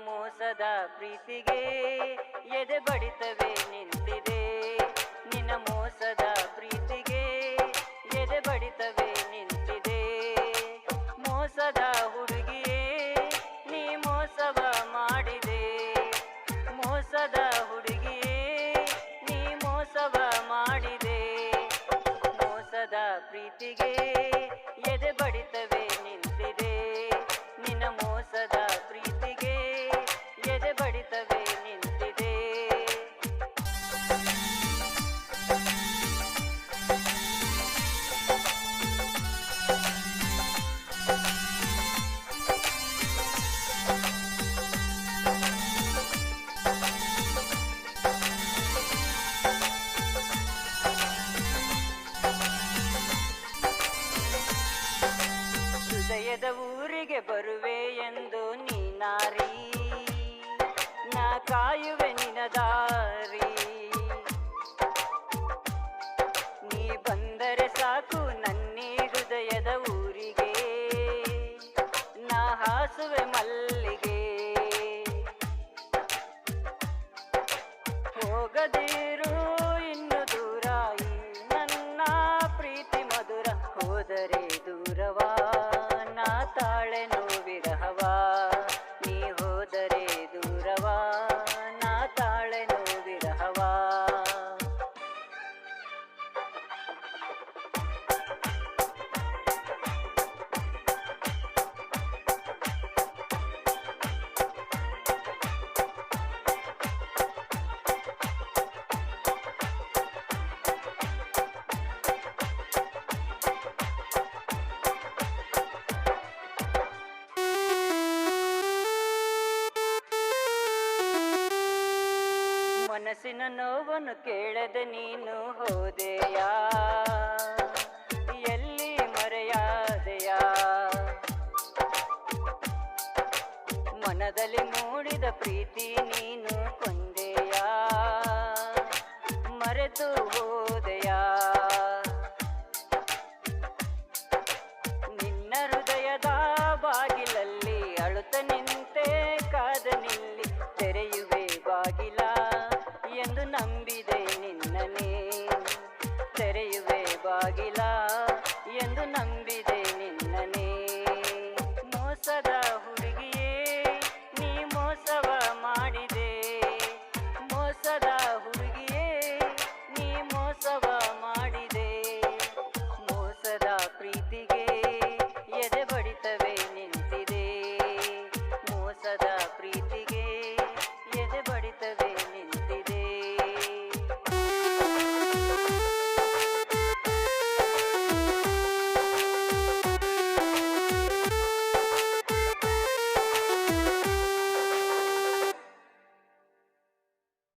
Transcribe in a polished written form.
ಮೋಸದ ಪ್ರೀತಿಗೆ ಎದೆ ಬಡಿತವೇ ನಿಂತಿದೆ. ನಿನ್ನ ಮೋಸದ ಪ್ರೀತಿಗೆ ಎದೆ ಬಡಿತವೇ ನಿಂತಿದೆ. ಮೋಸದ ಹುಡುಗಿಯೇ ನೀ ಮೋಸವ ಮಾಡಿದೆ. ಮೋಸದ ಹುಡುಗಿಯೇ ನೀ ಮೋಸವ ಮಾಡಿದೆ. ಮೋಸದ ಪ್ರೀತಿಗೆ ಎದೆ ಬಡಿತವೇ ನಿಂತಿದೆ. ನಿನ್ನ ಮೋಸದ ಪ್ರೀತಿಗೆ ಎದೆ ಬಡಿತವೇ ನಿಂತಿದೆ. ಹೃದಯದ ಊರಿಗೆ ಬರುವೆ ಎಂದು ನೀನಾರಿ, ನಾ ಕಾಯುವೆ ನಿನ ದಾರಿ. ನೀ ಬಂದರೆ ಸಾಕು ನನ್ನಿ ಹೃದಯದ ಊರಿಗೆ, ನಾ ಹಾಸುವೆ ಮಲ್ಲಿಗೆ. ಹೋಗದಿರು ಇನ್ನು ದೂರ ಈ ನನ್ನ ಪ್ರೀತಿ ಮಧುರ. ಹೋದರೆ ದೂರವಾ ನಾ ತಾಳೆನು ವಿರಹವಾ. ನೀ ಹೋದರೆ ದೂರವಾ ನಾ ತಾಳೆನು ವಿರಹವಾ. ಮನಸ್ಸಿನ ನೋವನ್ನು ಕೇಳದೆ ನೀನು ಹೋದೆಯಾ, ಎಲ್ಲಿ ಮರೆಯಾದೆಯಾ. ಮನದಲ್ಲಿ ಮೂಡಿದ ಪ್ರೀತಿ ನೀನು ಕೊಂದೆಯಾ, ಮರೆತು